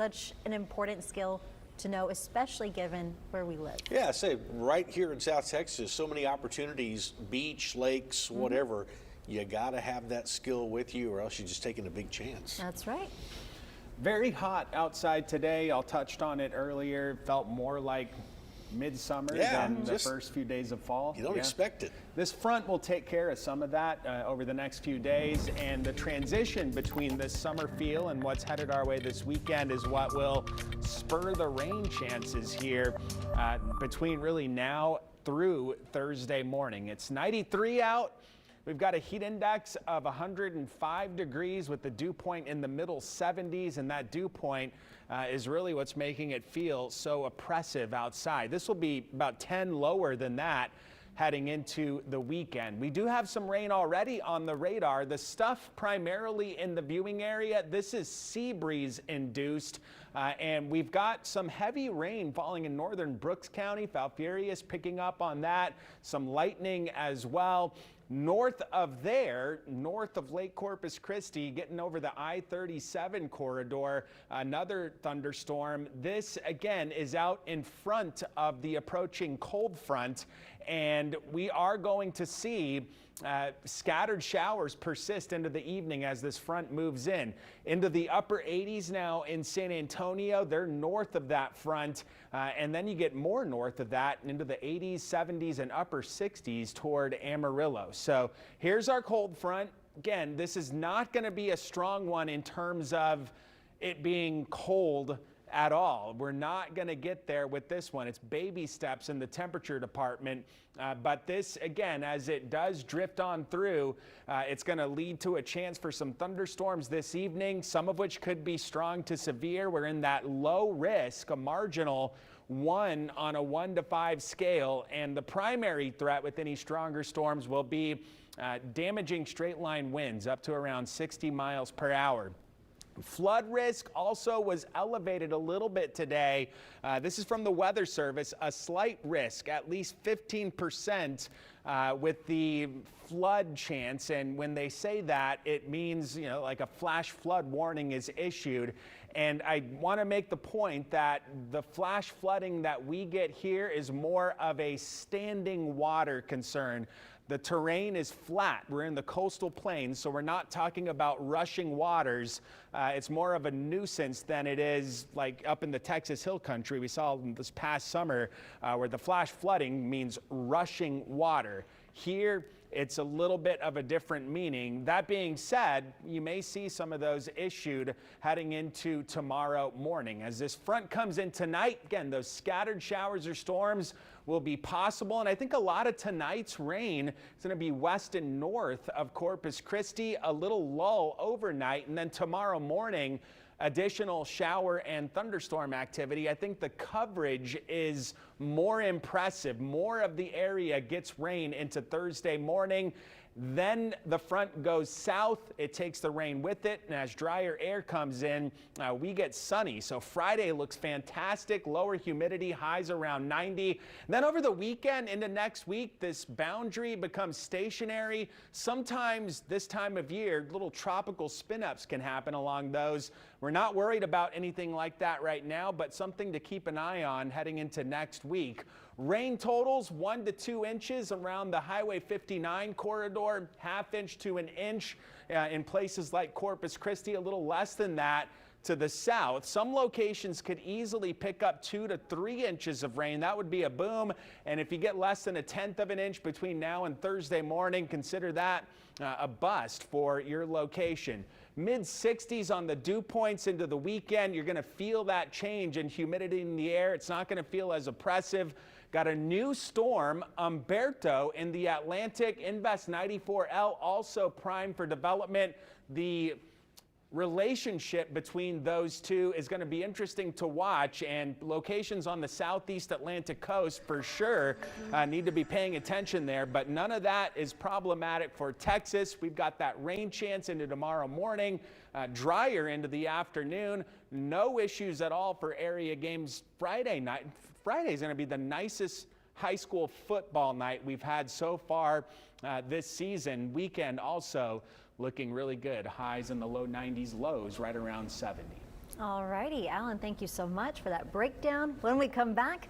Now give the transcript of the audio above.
such an important skill to know, especially given where we live. Yeah, I say right here in South Texas, so many opportunities, beach, lakes, whatever. You got to have that skill with you, or else you're just taking a big chance. That's right. Very hot outside today. I touched on it earlier. Felt more like midsummer than the first few days of fall. You don't expect it. This front will take care of some of that over the next few days, and the transition between this summer feel and what's headed our way this weekend is what will spur the rain chances here between really now through Thursday morning. It's 93 out. We've got a heat index of 105 degrees with the dew point in the middle 70s, and that dew point is really what's making it feel so oppressive outside. This will be about 10 lower than that heading into the weekend. We do have some rain already on the radar. The stuff primarily in the viewing area, this is sea breeze induced, and we've got some heavy rain falling in northern Brooks County. Falfurrias picking up on that, some lightning as well. North of there, north of Lake Corpus Christi, getting over the I-37 corridor, another thunderstorm. This, again, is out in front of the approaching cold front, and we are going to see scattered showers persist into the evening as this front moves in. Into the upper 80s now in San Antonio. They're north of that front, and then you get more north of that into the 80s, 70s, and upper 60s toward Amarillo. So here's our cold front. Again, this is not going to be a strong one in terms of it being cold at all. We're not going to get there with this one. It's baby steps in the temperature department. But this, again, as it does drift on through, it's going to lead to a chance for some thunderstorms this evening, some of which could be strong to severe. We're in that low risk, a marginal 1 on a 1 to 5 scale. And the primary threat with any stronger storms will be damaging straight line winds up to around 60 miles per hour. Flood risk also was elevated a little bit today. This is from the Weather Service, a slight risk, at least 15% with the flood chance. And when they say that, it means, you know, like a flash flood warning is issued. And I want to make the point that the flash flooding that we get here is more of a standing water concern. The terrain is flat. We're in the coastal plains, so we're not talking about rushing waters. It's more of a nuisance than it is like up in the Texas Hill Country we saw this past summer, where the flash flooding means rushing water. Here, it's a little bit of a different meaning. That being said, you may see some of those issued heading into tomorrow morning. As this front comes in tonight, again, those scattered showers or storms will be possible. And I think a lot of tonight's rain is going to be west and north of Corpus Christi, a little lull overnight, and then tomorrow morning, additional shower and thunderstorm activity. I think the coverage is more impressive. More of the area gets rain into Thursday morning. Then the front goes south. It takes the rain with it. And as drier air comes in, we get sunny. So Friday looks fantastic. Lower humidity, highs around 90. And then over the weekend into next week, this boundary becomes stationary. Sometimes this time of year, little tropical spin-ups can happen along those. We're not worried about anything like that right now, but something to keep an eye on heading into next week. Rain totals 1 to 2 inches around the Highway 59 corridor, ½ inch to an inch in places like Corpus Christi, a little less than that to the south. Some locations could easily pick up 2 to 3 inches of rain. That would be a boom. And if you get less than 1/10 of an inch between now and Thursday morning, consider that a bust for your location. Mid-60s on the dew points into the weekend. You're going to feel that change in humidity in the air. It's not going to feel as oppressive. Got a new storm, Umberto, in the Atlantic. Invest 94L also primed for development. The relationship between those two is going to be interesting to watch, and locations on the southeast Atlantic coast for sure need to be paying attention there, but none of that is problematic for Texas. We've got that rain chance into tomorrow morning, drier into the afternoon. No issues at all for area games Friday night. Friday is going to be the nicest high school football night we've had so far this season. Weekend also looking really good. Highs in the low 90s, lows right around 70. All righty, Alan, thank you so much for that breakdown. When we come back,